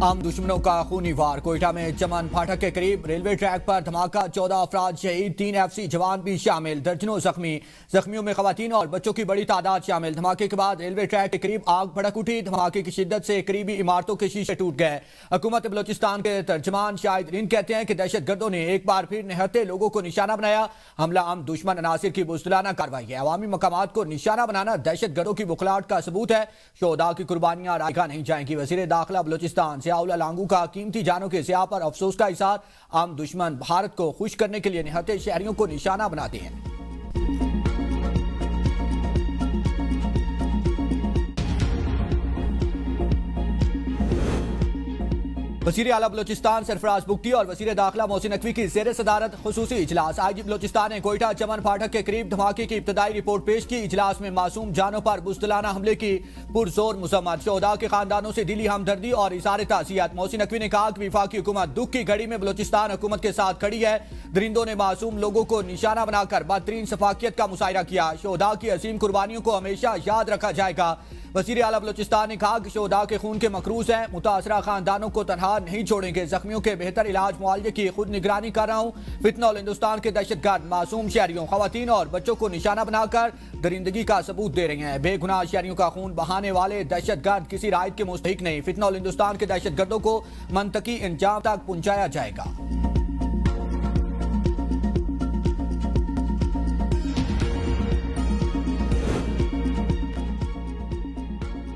عام دشمنوں کا خونی وار کوئٹہ میں چمن پھاٹک کے قریب ریلوے ٹریک پر دھماکہ 14 افراد شہید 3 FC جوان بھی شامل درجنوں زخمیوں میں خواتین اور بچوں کی بڑی تعداد شامل دھماکے کے بعد ریلوے ٹریک کے قریب آگ بھڑک اٹھی دھماکے کی شدت سے قریبی عمارتوں کے شیشے ٹوٹ گئے حکومت بلوچستان کے ترجمان شاہد رین کہتے ہیں کہ دہشت گردوں نے ایک بار پھر نہتے لوگوں کو نشانہ بنایا حملہ عام دشمن عناصر کی بزدلانہ کارروائی ہے عوامی مقامات کو نشانہ بنانا دہشت گردوں کی بخلاہٹ کا ثبوت ہے شہداء کی قربانیاں رائگاں نہیں جائیں گی وزیر داخلہ بلوچستان ضیاء اللہ لانگو کا قیمتی جانوں کے ضیاع پر افسوس کا اظہار عام دشمن بھارت کو خوش کرنے کے لیے نہتے شہریوں کو نشانہ بناتے ہیں وزیر اعلیٰ بلوچستان سرفراز بگٹی اور وزیر داخلہ محسن نقوی کی زیر صدارت خصوصی اجلاس آئی جی بلوچستان نے کوئٹہ چمن پھاٹک کے قریب دھماکے کی ابتدائی رپورٹ پیش کی اجلاس میں معصوم جانوں پر بزدلانہ حملے کی پرزور مذمت شہداء کے خاندانوں سے دلی ہمدردی اور اظہار تعزیت محسن نقوی نے کہا کہ وفاقی حکومت دکھ کی گھڑی میں بلوچستان حکومت کے ساتھ کھڑی ہے درندوں نے معصوم لوگوں کو نشانہ بنا کر بدترین سفاکیت کا مظاہرہ کیا شہداء کی عظیم قربانیوں کو ہمیشہ یاد رکھا جائے گا وزیر اعلیٰ بلوچستان نے کہا کہ شہداء کے خون کے مقروض ہیں متاثرہ خاندانوں کو تنہا نہیں چھوڑیں گے زخمیوں کے بہتر علاج معالجے کی خود نگرانی کر رہا ہوں فتنہ ہندوستان کے دہشت گرد معصوم شہریوں خواتین اور بچوں کو نشانہ بنا کر درندگی کا ثبوت دے رہے ہیں بے گناہ شہریوں کا خون بہانے والے دہشت گرد کسی رعایت کے مستحق نہیں فتنہ ہندوستان کے دہشت گردوں کو منطقی انجام تک پہنچایا جائے گا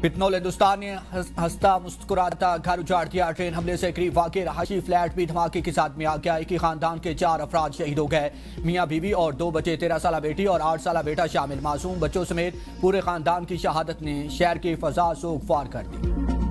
فتنول ہندوستان نے ہنستا مسکراتا گھر اجاڑ دیا ٹرین حملے سے قریب واقع رہائشی فلیٹ بھی دھماکے کے ساتھ میں آ گیا ایک ہی خاندان کے 4 افراد شہید ہو گئے میاں بیوی اور 2 بچے 13 سالہ بیٹی اور 8 سالہ بیٹا شامل معصوم بچوں سمیت پورے خاندان کی شہادت نے شہر کی فضا سوگوار کر دی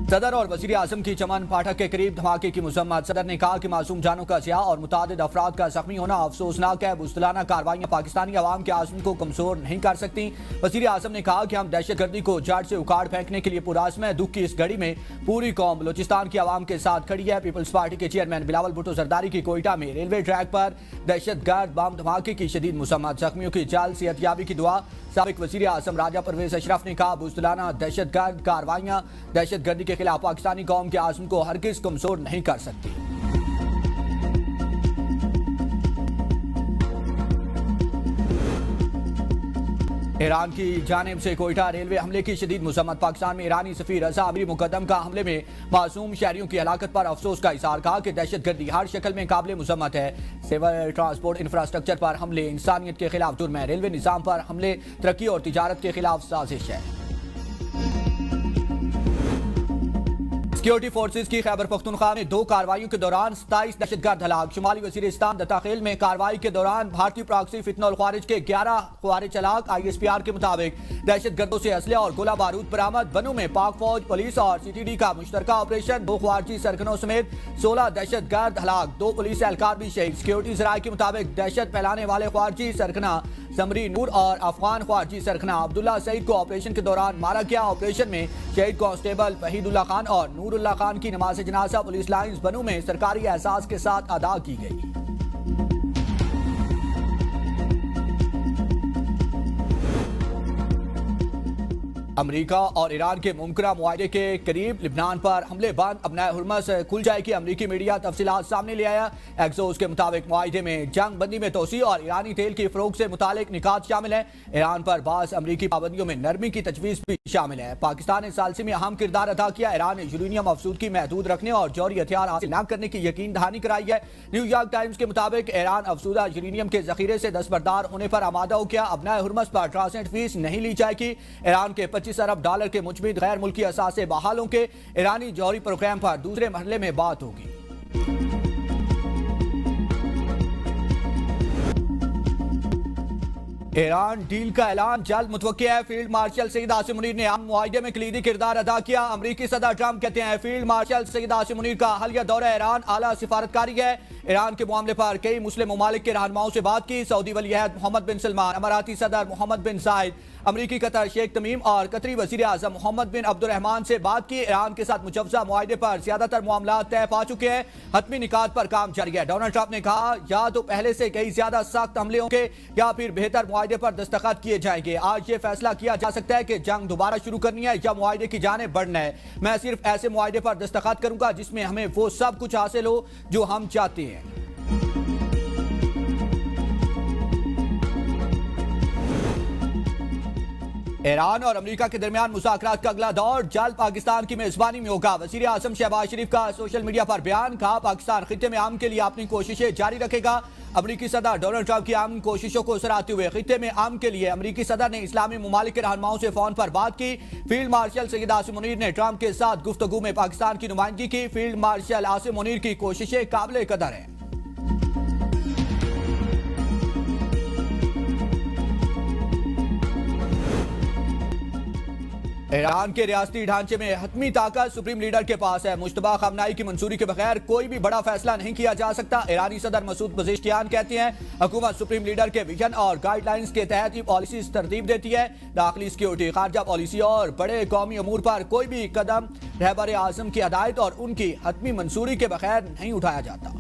صدر اور وزیر اعظم کی چمن پھاٹک کے قریب دھماکے کی مذمت صدر نے کہا کہ معصوم جانوں کا ضیاع اور متعدد افراد کا زخمی ہونا افسوسناک ہے بزدلانہ کارروائیاں پاکستانی عوام کے عزم کو کمزور نہیں کر سکتی وزیر اعظم نے کہا کہ ہم دہشت گردی کو جڑ سے اکھاڑ پھینکنے کے لیے پرعزم ہیں دکھ کی اس گھڑی میں پوری قوم بلوچستان کی عوام کے ساتھ کھڑی ہے پیپلز پارٹی کے چیئرمین بلاول بھٹو زرداری کی کوئٹہ میں ریلوے ٹریک پر دہشت گرد بم دھماکے کی شدید مذمت زخمیوں کی جلد صحت یابی کی دعا سابق وزیر اعظم راجہ پرویز اشرف نے کہا بزدلانہ دہشت گرد کارروائیاں دہشت گردی کے خلاف پاکستانی قوم کے عزم کو ہرگز کمزور نہیں کر سکتی ایران کی جانب سے کوئٹہ ریلوے حملے کی شدید مذمت پاکستان میں ایرانی سفیر رضا امری مقدم کا حملے میں معصوم شہریوں کی ہلاکت پر افسوس کا اظہار کہا کہ دہشت گردی ہر شکل میں قابل مذمت ہے سول ٹرانسپورٹ انفراسٹرکچر پر حملے انسانیت کے خلاف جرم ہے ریلوے نظام پر حملے ترقی اور تجارت کے خلاف سازش ہے سیکیورٹی فورسز کی خیبر پختونخوا میں 2 کارروائیوں کے دوران 27 دہشت گرد ہلاک شمالی وزیرستان دتاخیل میں کارروائی کے دوران بھارتی پراکسی فتنہ الخوارج کے 11 خوارج ہلاک ISPR کے مطابق دہشت گردوں سے اسلحہ اور گولہ بارود برآمد بنوں میں پاک فوج پولیس اور CTD کا مشترکہ آپریشن 2 خوارجی سرگنوں سمیت 16 دہشت گرد ہلاک 2 پولیس اہلکار بھی شہید سیکیورٹی ذرائع کے مطابق دہشت پھیلانے والے خوارجی سرگنا زمری نور اور افغان خوارجی سرگنا عبداللہ سعید کو آپریشن کے دوران مارا گیا آپریشن میں شہید کانسٹیبل وحید اللہ خان اور نور اللہ خان کی نماز جنازہ پولیس لائنز بنوں میں سرکاری اعزاز کے ساتھ ادا کی گئی امریکہ اور ایران کے ممکنہ معاہدے کے قریب لبنان پر حملے بند ابنائے ہرمز کھل جائے گی امریکی میڈیا تفصیلات سامنے لے آیا ایکسوس کے مطابق معاہدے میں جنگ بندی میں توسیع اور ایرانی تیل کی فروخت سے متعلق نکات شامل ہیں ایران پر بعض امریکی پابندیوں میں نرمی کی تجویز بھی شامل ہے پاکستان نے ثالثی میں اہم کردار ادا کیا ایران نے یورینیم افزودگی محدود رکھنے اور جوہری ہتھیار حاصل نہ کرنے کی یقین دہانی کرائی ہے نیو یارک ٹائمز کے مطابق ایران افزودہ یورینیم کے ذخیرے سے دستبردار ہونے پر آمادہ ہو گیا ابنائے ہرمز پر ٹرانزٹ فیس نہیں لی جائے گی ایران کے $25 ارب کے مجمد غیر ملکی اثاثے بحالوں کے ایرانی جوہری پروگرام پر دوسرے مرحلے میں بات ہوگی ایران ڈیل کا اعلان جلد متوقع ہے فیلڈ مارشل سید عاصم منیر نے عام معاہدے میں کلیدی کردار ادا کیا امریکی صدر ٹرمپ کہتے ہیں فیلڈ مارشل سید عاصم منیر کا حالیہ دورہ ایران اعلیٰ سفارتکاری ہے ایران کے معاملے پر کئی مسلم ممالک کے رہنماؤں سے بات کی سعودی ولی عہد محمد بن سلمان اماراتی صدر محمد بن زائد امریکی قطر شیخ تمیم اور قطری وزیر اعظم محمد بن عبد الرحمان سے بات کی ایران کے ساتھ مجوزہ معاہدے پر زیادہ تر معاملات طے پا چکے ہیں حتمی نکات پر کام جاری ہے ڈونلڈ ٹرمپ نے کہا یا تو پہلے سے کئی زیادہ سخت حملے ہوں گے یا پھر بہتر معاہدے معاہدے پر دستخط کیے جائیں گے۔ آج یہ فیصلہ کیا جا سکتا ہے کہ جنگ دوبارہ شروع کرنی ہے یا معاہدے کی جانب بڑھنا ہے۔ میں صرف ایسے معاہدے پر دستخط کروں گا جس میں ہمیں وہ سب کچھ حاصل ہو جو ہم چاہتے ہیں۔ ایران اور امریکہ کے درمیان مذاکرات کا اگلا دور جلد پاکستان کی میزبانی میں ہوگا۔ وزیر اعظم شہباز شریف کا سوشل میڈیا پر بیان، کہا پاکستان خطے میں امن کے لیے اپنی کوششیں جاری رکھے گا۔ امریکی صدر ڈونلڈ ٹرمپ کی امن کوششوں کو سراہتے ہوئے خطے میں امن کے لیے امریکی صدر نے اسلامی ممالک کے رہنماؤں سے فون پر بات کی۔ فیلڈ مارشل سید عاصم منیر نے ٹرمپ کے ساتھ گفتگو میں پاکستان کی نمائندگی کی۔ فیلڈ مارشل عاصم منیر کی کوششیں قابل قدر ہیں۔ ایران کے ریاستی ڈھانچے میں حتمی طاقت سپریم لیڈر کے پاس ہے۔ مشتبہ خامنائی کی منظوری کے بغیر کوئی بھی بڑا فیصلہ نہیں کیا جا سکتا۔ ایرانی صدر مسعود پزشکیان کہتے ہیں حکومت سپریم لیڈر کے ویژن اور گائیڈ لائنز کے تحت ہی پالیسیز ترتیب دیتی ہے۔ داخلی سیکیورٹی، خارجہ پالیسی اور بڑے قومی امور پر کوئی بھی قدم رہبر اعظم کی ہدایت اور ان کی حتمی منظوری کے بغیر نہیں اٹھایا جاتا۔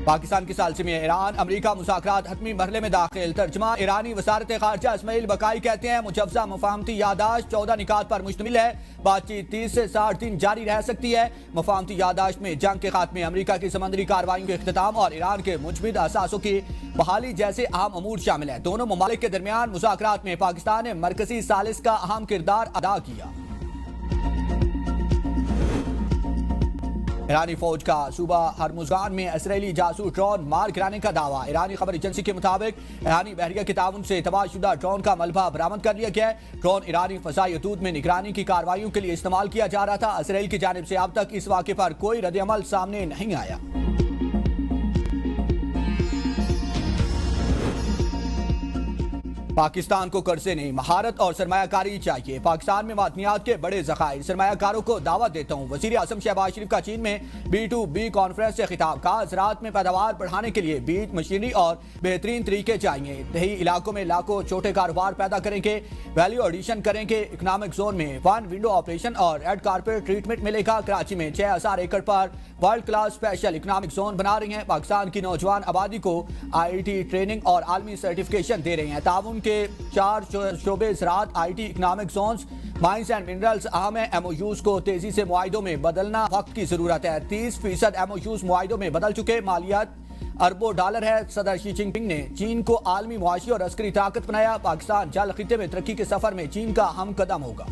پاکستان کے ثالثی میں ایران امریکہ مذاکرات حتمی مرحلے میں داخل۔ ترجمہ ایرانی وزارت خارجہ اسماعیل بقائی کہتے ہیں مجوزہ مفاہمتی یادداشت 14 نکات پر مشتمل ہے۔ بات چیت 30 سے 60 دن جاری رہ سکتی ہے۔ مفاہمتی یادداشت میں جنگ کے خاتمے، امریکہ کی سمندری کارروائیوں کے اختتام اور ایران کے مجمد اثاثوں کی بحالی جیسے اہم امور شامل ہیں۔ دونوں ممالک کے درمیان مذاکرات میں پاکستان نے مرکزی ثالث کا اہم کردار ادا کیا۔ ایرانی فوج کا صوبہ ہرمزگان میں اسرائیلی جاسوس ڈرون مار گرانے کا دعویٰ۔ ایرانی خبر ایجنسی کے مطابق ایرانی بحریہ کے تعاون سے تباہ شدہ ڈرون کا ملبہ برآمد کر لیا گیا ہے۔ ڈرون ایرانی فضائی حدود میں نگرانی کی کارروائیوں کے لیے استعمال کیا جا رہا تھا۔ اسرائیل کی جانب سے اب تک اس واقعے پر کوئی رد عمل سامنے نہیں آیا۔ پاکستان کو قرضے نہیں، مہارت اور سرمایہ کاری چاہیے۔ پاکستان میں معدنیات کے بڑے ذخائر، سرمایہ کاروں کو دعوت دیتا ہوں۔ وزیر اعظم شہباز شریف کا چین میں B2B کانفرنس سے خطاب، کہا زراعت میں پیداوار بڑھانے کے لیے بیج، مشینری اور بہترین طریقے چاہیے۔ دیہی علاقوں میں لاکھوں چھوٹے کاروبار پیدا کریں گے، ویلیو ایڈیشن کریں گے۔ اکنامک زون میں 1 ونڈو آپریشن اور ایڈ کارپوریٹ ٹریٹمنٹ ملے گا۔ کراچی میں 6000 ایکڑ پر world class special economic zone بنا رہی ہیں۔ پاکستان کی نوجوان آبادی کو IIT ٹریننگ اور عالمی سرٹیفکیشن دے رہے ہیں۔ تعاون کے 4 شعبے زراعت، IT، economic zones, mines and minerals اہم ہیں۔ MOUs کو تیزی سے معاہدوں میں بدلنا وقت کی ضرورت ہے۔ 30% MOUs معاہدوں میں بدل چکے، مالیات اربوں ڈالر ہے۔ صدر شی جن پنگ نے چین کو عالمی معاشی اور عسکری طاقت بنایا۔ پاکستان جل خطے میں ترقی کے سفر میں چین کا اہم قدم ہوگا۔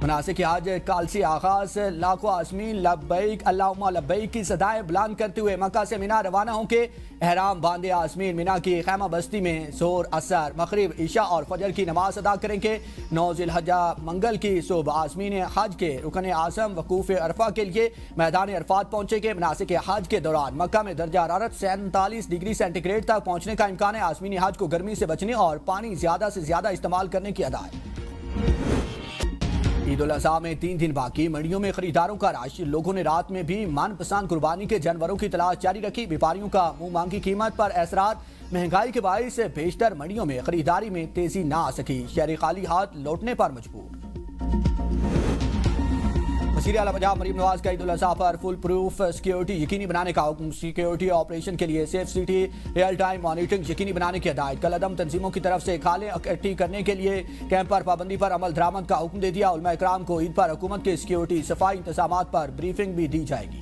مناسک حج کل سے آغاز، لاکھوں عازمین لبیک اللہم لبیک کی صدائیں بلند کرتے ہوئے مکہ سے مینا روانہ ہوں گے۔ احرام باندھے عازمین مینا کی خیمہ بستی میں ظہر، عصر، مغرب، عشاء اور فجر کی نماز ادا کریں گے۔ 9 ذی الحجہ منگل کی صبح عازمین حج کے رکن اعظم وقوف عرفہ کے لیے میدان عرفات پہنچیں گے۔ مناسک حج کے دوران مکہ میں درجہ حرارت 47 ڈگری سینٹی گریڈ تک پہنچنے کا امکان ہے۔ عازمین حج کو گرمی سے بچنے اور پانی زیادہ سے زیادہ استعمال کرنے کی ہدایت۔ عید الاضحیٰ میں 3 دن باقی، منڈیوں میں خریداروں کا رش۔ لوگوں نے رات میں بھی من پسند قربانی کے جانوروں کی تلاش جاری رکھی۔ بیپاریوں کا منہ مانگی قیمت پر اثرات، مہنگائی کے باعث بیشتر منڈیوں میں خریداری میں تیزی نہ آ سکی، شہری خالی ہاتھ لوٹنے پر مجبور۔ وزیر اعلیٰ پنجاب مریم نواز کا عید الاضحیٰ پر فل پروف سیکیورٹی یقینی بنانے کا حکم۔ سیکیورٹی آپریشن کے لیے safe city real time monitoring یقینی بنانے کی ہدایت۔ کل عدم تنظیموں کی طرف سے کھالیں اکٹھی کرنے کے لیے کیمپ پر پابندی پر عمل درآمد کا حکم دے دیا۔ علماء کرام کو عید پر حکومت کے سیکیورٹی صفائی انتظامات پر بریفنگ بھی دی جائے گی۔